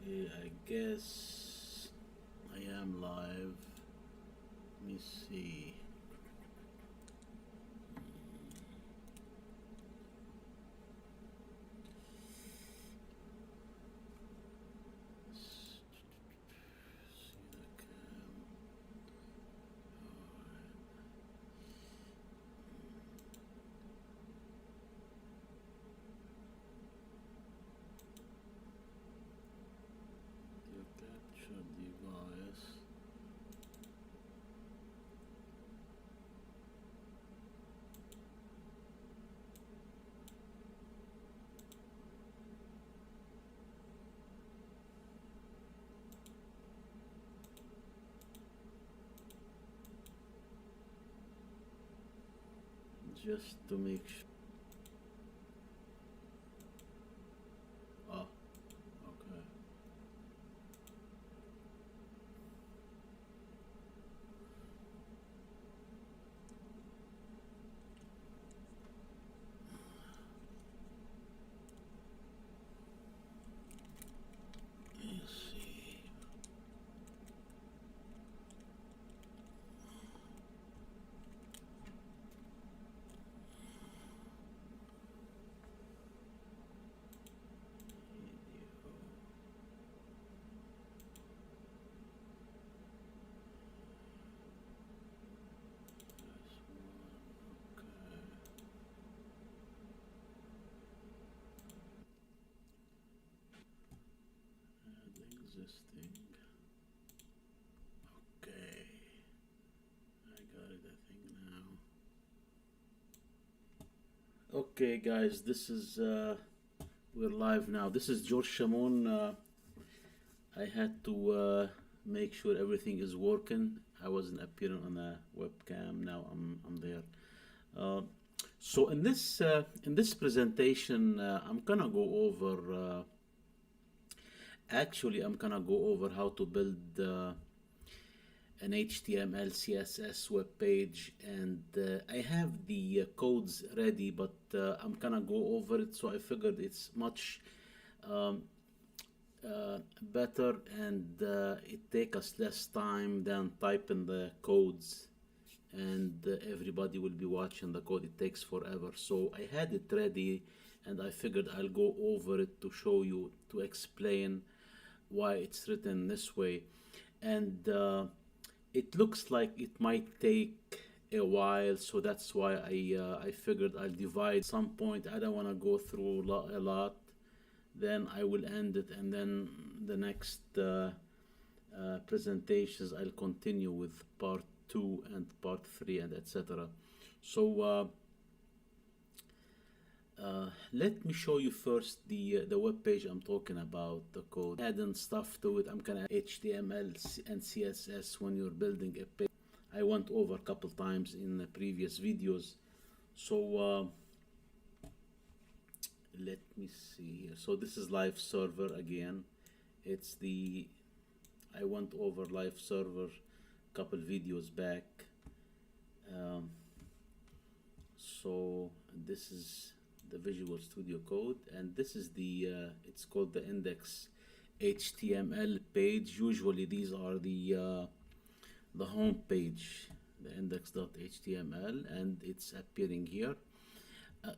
Okay, I guess I am live. Let me see. See the cam. Your capture device. Just to make sure. Oh, okay. Let's see. Video. This one. Okay. Add existing. Okay. I got it, I think now. Okay, guys, this is we're live now. This is George Chamoun. I had to make sure everything is working. I wasn't appearing on the webcam. Now I'm there. So in this presentation, I'm gonna go over. Actually, I'm gonna go over how to build an HTML CSS web page, and I have the codes ready, but I'm gonna go over it. So I figured it's much better, and it take us less time than typing the codes, and everybody will be watching the code. It takes forever. So I had it ready, and I figured I'll go over it to show you, to explain why it's written this way. And it looks like it might take a while, so that's why I figured I'll divide. At some point, I don't want to go through a lot. Then I will end it, and then the next presentations I'll continue with part 2 and part 3 and etc. So let me show you first the web page I'm talking about, the code. Adding stuff to it, I'm gonna add HTML and CSS when you're building a page. I went over a couple times in the previous videos. So let me see here. So this is live server again. It's the, I went over live server a couple videos back. So this is the Visual Studio Code, and this is the it's called the index HTML page. Usually these are the home page, the index.html, and it's appearing here.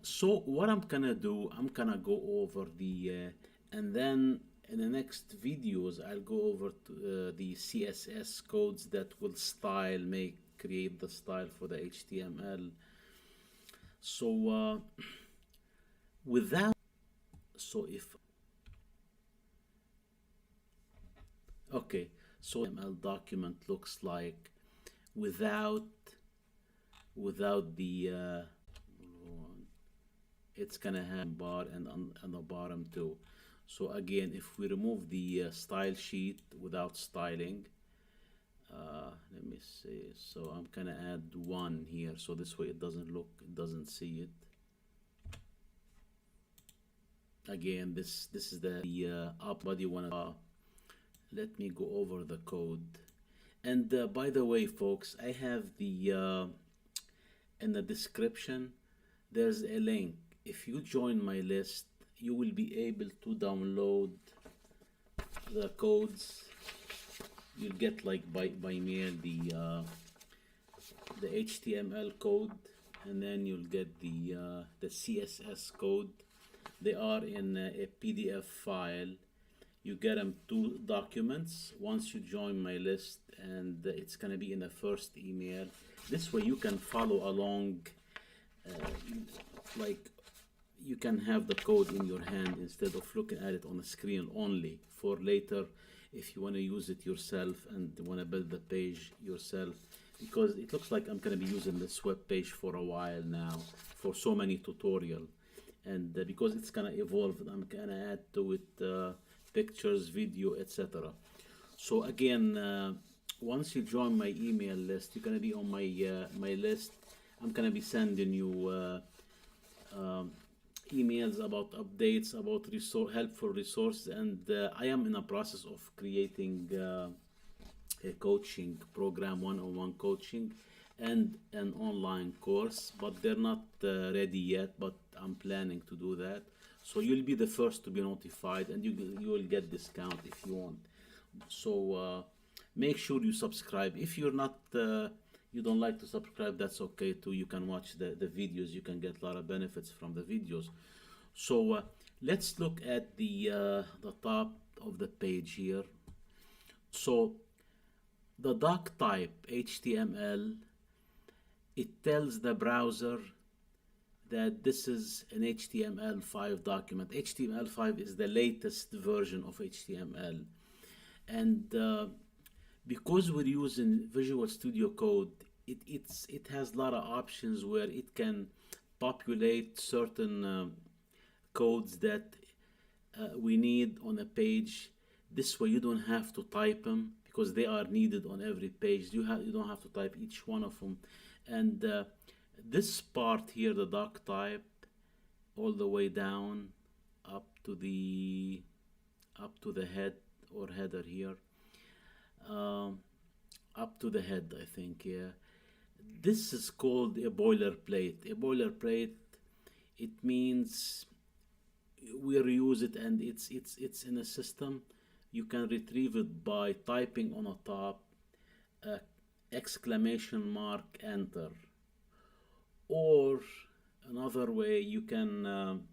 So what I'm gonna do, I'm gonna go over the and then in the next videos I'll go over to, the CSS codes that will create the style for the HTML. So without, so if, okay, so HTML document looks like without the it's gonna have bar and on the bottom too. So again, if we remove the style sheet without styling, let me see. So I'm gonna add 1 here, so this way it doesn't see it. Again, this is the up body one. Let me go over the code. And by the way, folks, I have the in the description there's a link. If you join my list, you will be able to download the codes. You'll get like by mail the HTML code, and then you'll get the CSS code. They are in a PDF file. You get them 2 documents once you join my list, and it's gonna be in the first email. This way you can follow along, like you can have the code in your hand instead of looking at it on the screen only for later if you want to use it yourself and want to build the page yourself, because it looks like I'm going to be using this web page for a while now for so many tutorial, and because it's going to evolve, I'm going to add to it pictures, video, etc. So again, once you join my email list, you're going to be on my list. I'm going to be sending you emails about updates, about helpful resources, and I am in a process of creating a coaching program, one-on-one coaching, and an online course, but they're not ready yet, but I'm planning to do that. So you'll be the first to be notified, and you will get discount if you want. So make sure you subscribe. If you're not you don't like to subscribe, that's okay too. You can watch the videos. You can get a lot of benefits from the videos. So let's look at the top of the page here. So the Doctype HTML, it tells the browser that this is an HTML5 document. HTML5 is the latest version of HTML, and because we're using Visual Studio Code, it has a lot of options where it can populate certain codes that we need on a page. This way you don't have to type them because they are needed on every page. You don't have to type each one of them. And this part here, the doc type, all the way down up to the head or header here. Up to the head, I think, yeah. This is called a boilerplate. A boilerplate, it means we reuse it, and it's in a system. You can retrieve it by typing on the top exclamation mark enter, or another way you can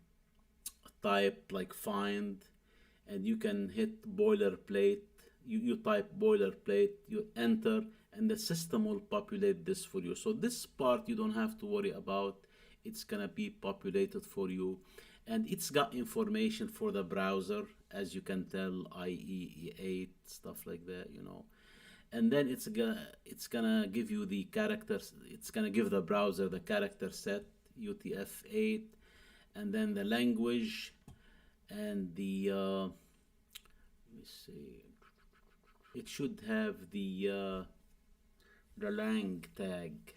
type like find, and you can hit boilerplate. You type boilerplate, you enter, and the system will populate this for you. So this part you don't have to worry about. It's gonna be populated for you, and it's got information for the browser, as you can tell, IE8, stuff like that, you know. And then it's gonna give you the characters. It's gonna give the browser the character set UTF-8, and then the language, and the let me see. It should have the lang tag.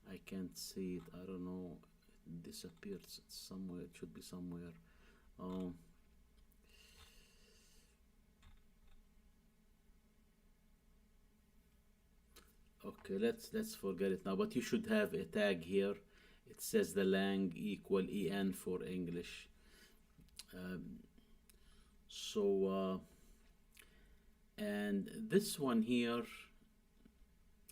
I can't see it. I don't know. It disappeared somewhere. It should be somewhere. Okay, let's forget it now. But you should have a tag here. It says the lang equal en for English. And this one here,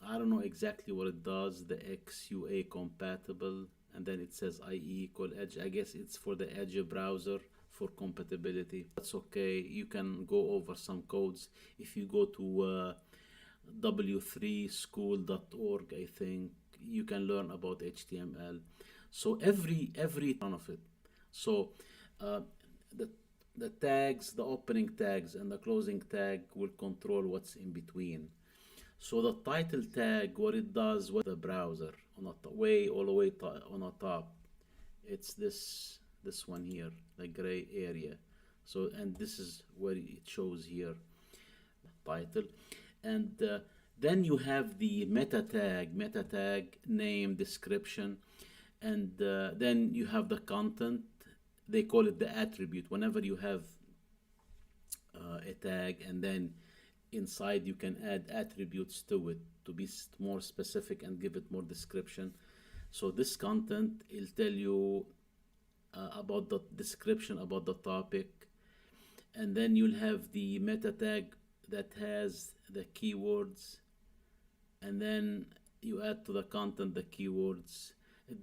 I don't know exactly what it does. The XUA compatible, and then it says IE equal Edge. I guess it's for the Edge browser for compatibility. That's okay. You can go over some codes if you go to w3school.org. I think you can learn about HTML. So every one of it. So the tags, the opening tags and the closing tag will control what's in between. So the title tag, what it does with the browser on the all the way on the top, it's this one here, the gray area. So, and this is where it shows here, title. And then you have the meta tag, name, description, and then you have the content. They call it the attribute. Whenever you have a tag, and then inside you can add attributes to it to be more specific and give it more description. So this content will tell you about the description about the topic, and then you'll have the meta tag that has the keywords, and then you add to the content the keywords.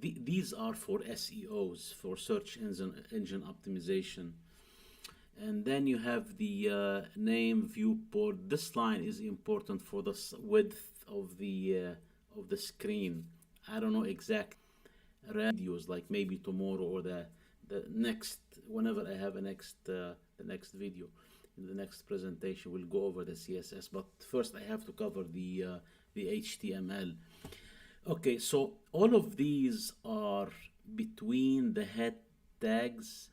These are for SEOs, for search engine optimization. And then you have the name viewport. This line is important for the width of the screen. I don't know exact videos, like maybe tomorrow or the next, whenever I have a the next video, in the next presentation, we'll go over the CSS. But first, I have to cover the HTML. Okay, so all of these are between the head tags.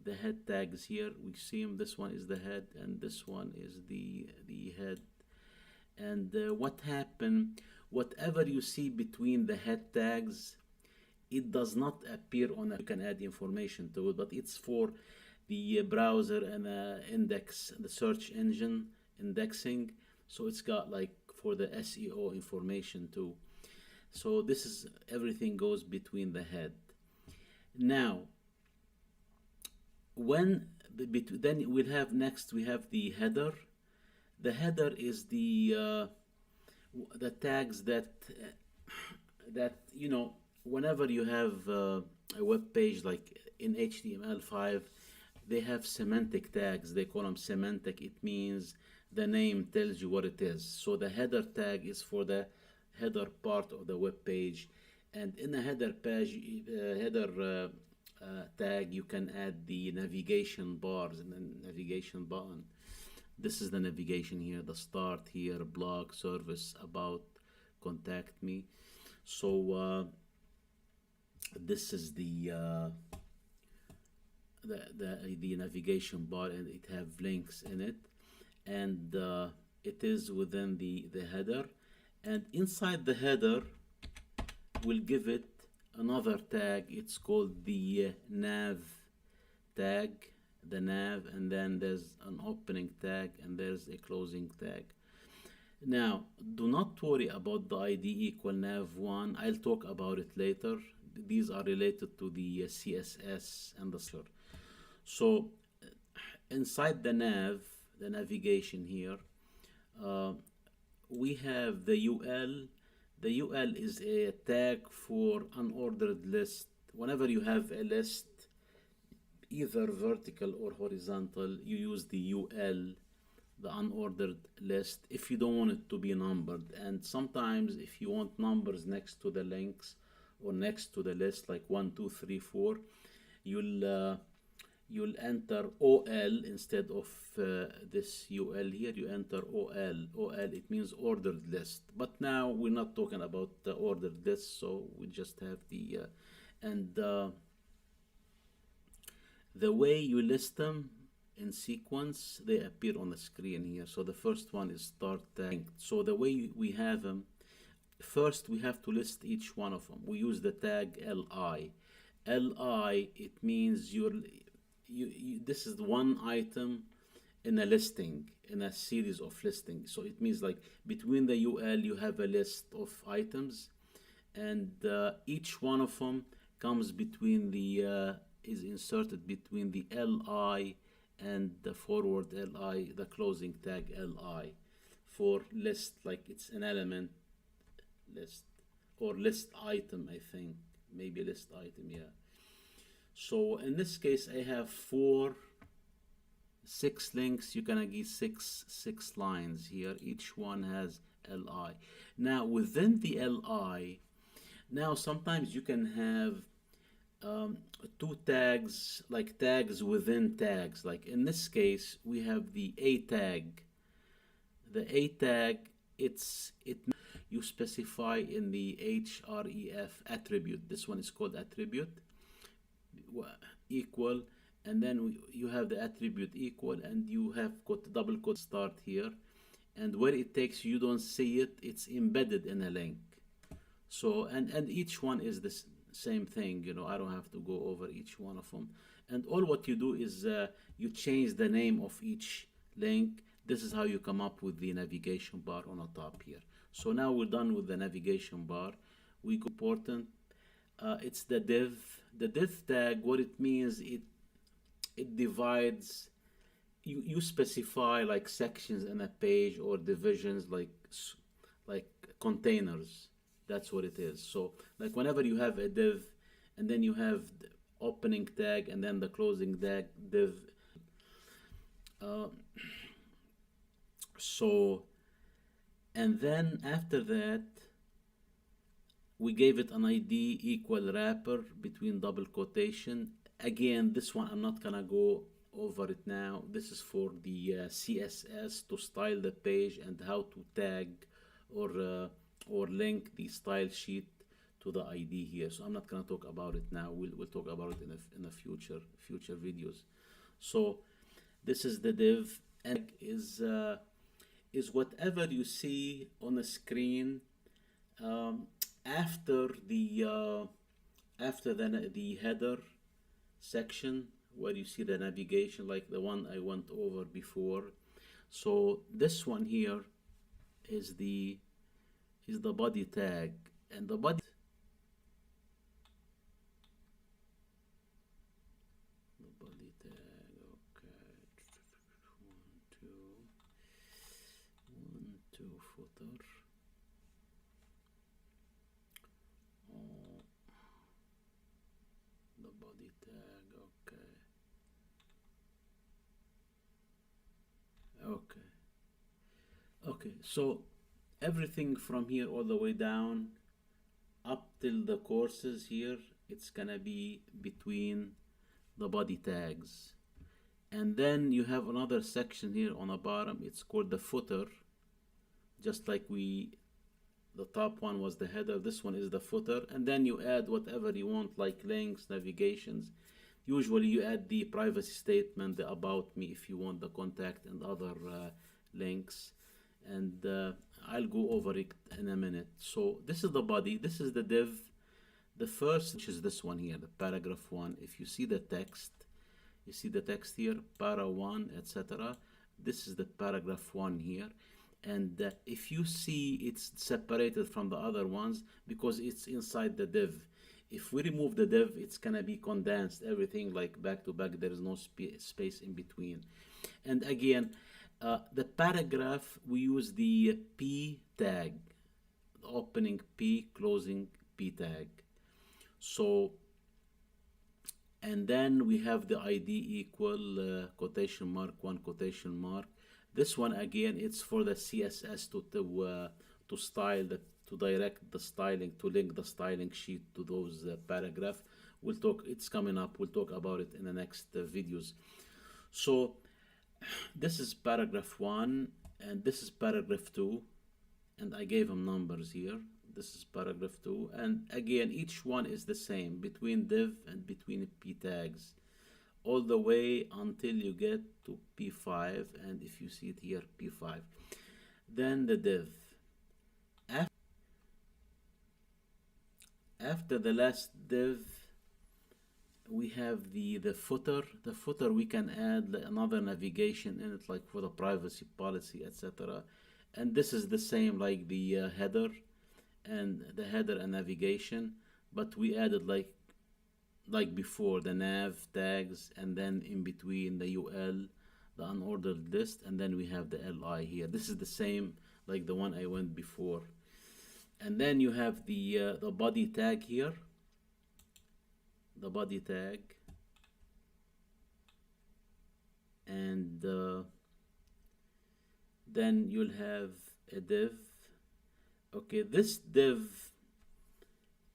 The head tags here, we see them. This one is the head, and this one is the head. And what happened? Whatever you see between the head tags, it does not appear on you can add information to it, but it's for the browser and index, the search engine indexing. So it's got like for the SEO information too. So this is, everything goes between the head. Now, then we'll have next, we have the header. The header is the tags that whenever you have a web page like in HTML5, they have semantic tags. They call them semantic. It means the name tells you what it is. So the header tag is for the header part of the web page, and in a header page, tag, you can add the navigation bars and the navigation button. This is the navigation here, the start here, blog, service, about, contact me. So this is the navigation bar, and it have links in it, and it is within the header. And inside the header, we'll give it another tag. It's called the nav tag, the nav, and then there's an opening tag and there's a closing tag. Now, do not worry about the ID equal nav1. I'll talk about it later. These are related to the CSS and the structure. So inside the nav, the navigation here, we have the UL. The UL is a tag for unordered list. Whenever you have a list, either vertical or horizontal, you use the UL, the unordered list, if you don't want it to be numbered. And sometimes if you want numbers next to the links or next to the list, like 1, 2, 3, 4, you'll enter OL instead of this UL here. You enter OL. OL, it means ordered list. But now we're not talking about the ordered list, so we just have the the way you list them in sequence, they appear on the screen here. So the first one is start tag. So the way we have them, first we have to list each one of them. We use the tag LI. LI, it means this is one item in a listing, in a series of listings. So it means like between the UL you have a list of items, and each one of them comes between the is inserted between the LI and the forward LI, the closing tag LI, for list, like it's an element list or list item, I think, maybe list item, yeah. So in this case, I have 6 links. You can get six lines here. Each one has LI. Now within the LI, now sometimes you can have 2 tags, like tags within tags. Like in this case, we have the A tag. The A tag, you specify in the href attribute. This one is called attribute equal, and then you have the attribute equal, and you have got double quote start here, and where it takes you don't see it, it's embedded in a link. So and each one is the same thing, you know. I don't have to go over each one of them, and all what you do is you change the name of each link. This is how you come up with the navigation bar on the top here. So now we're done with the navigation bar. We go important. It's the div. The div tag, what it means, it divides you specify like sections in a page or divisions like containers. That's what it is. So like whenever you have a div and then you have the opening tag and then the closing tag div. Uh, so and then after that we gave it an ID equal wrapper between double quotation. Again, this one I'm not gonna go over it now. This is for the CSS to style the page and how to tag or link the style sheet to the ID here. So I'm not gonna talk about it now. We'll talk about it in a future videos. So this is the div, and is whatever you see on the screen after the header section where you see the navigation, like the one I went over before. So this one here is the body tag, and the body tag. Okay, 1 2 footer. The body tag. Okay, so everything from here all the way down up till the courses here, it's gonna be between the body tags. And then you have another section here on the bottom, it's called the footer. Just like the top one was the header, this one is the footer, and then you add whatever you want, like links, navigations. Usually you add the privacy statement, the about me if you want, the contact and other links, and I'll go over it in a minute. So this is the body, this is the div. The first, which is this one here, the paragraph 1. If you see the text, you see the text here, para 1, etc. This is the paragraph 1 here. And if you see, it's separated from the other ones because it's inside the div. If we remove the div, it's gonna be condensed, everything like back to back. There is no space in between. And again, the paragraph, we use the P tag, the opening P, closing P tag. So, and then we have the ID equal quotation mark 1 quotation mark. This one again, it's for the CSS to style to direct the styling, to link the styling sheet to those paragraph. We'll talk. It's coming up. We'll talk about it in the next videos. So this is paragraph 1, and this is paragraph 2, and I gave them numbers here. This is paragraph 2, and again, each one is the same between div and between p tags, all the way until you get to P5, and if you see it here, P5. Then the div. After the last div, we have the footer. The footer, we can add another navigation in it, like for the privacy policy, etc. And this is the same like the header, and the header and navigation, but we added like before, the nav tags, and then in between the UL, the unordered list, and then we have the LI here. This is the same like the one I went before. And then you have the body tag here, the body tag, and then you'll have a div. Okay, this div,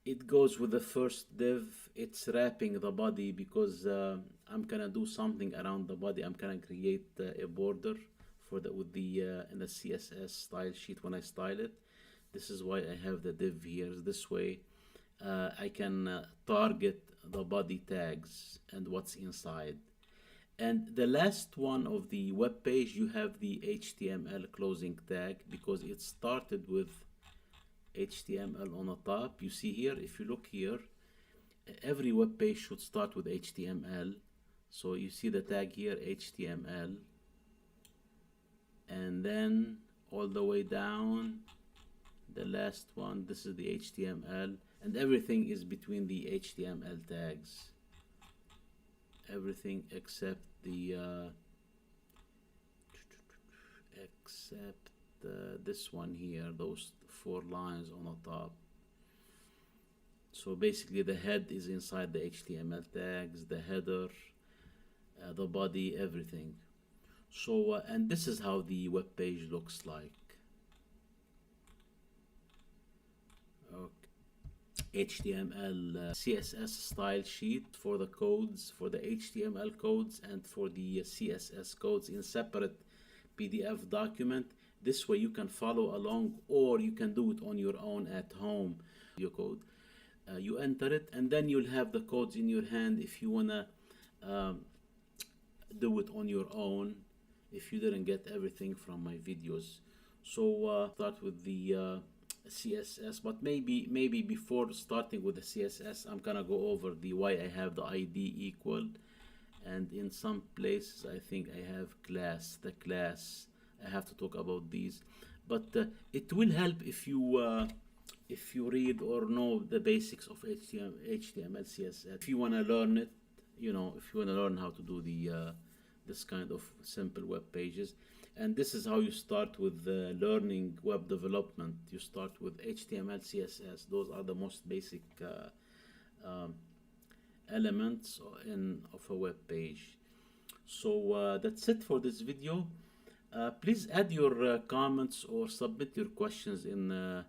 it goes with the first div. It's wrapping the body because I'm gonna do something around the body. I'm gonna create a border for with the in the CSS style sheet when I style it. This is why I have the div here. This way I can target the body tags and what's inside. And the last one of the web page, you have the HTML closing tag because it started with HTML on the top. You see here, if you look here, every web page should start with HTML. So you see the tag here, HTML, and then all the way down, the last one, this is the HTML, and everything is between the HTML tags. Everything except the except this one here, those 4 lines on the top. So basically the head is inside the HTML tags, the header, the body, everything. So and this is how the web page looks like. Okay. HTML CSS style sheet for the codes, for the HTML codes and for the CSS codes in separate PDF document. This way you can follow along, or you can do it on your own at home. Your code, you enter it, and then you'll have the codes in your hand if you wanna do it on your own, if you didn't get everything from my videos. So start with the CSS, but maybe before starting with the CSS, I'm gonna go over the why I have the ID equal, and in some places I think I have class, the class. I have to talk about these, but it will help if you read or know the basics of HTML, CSS. If you want to learn it, you know, if you want to learn how to do the this kind of simple web pages. And this is how you start with learning web development. You start with HTML, CSS. Those are the most basic elements of a web page. So that's it for this video. Please add your comments or submit your questions in a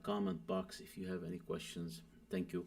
comment box if you have any questions. Thank you.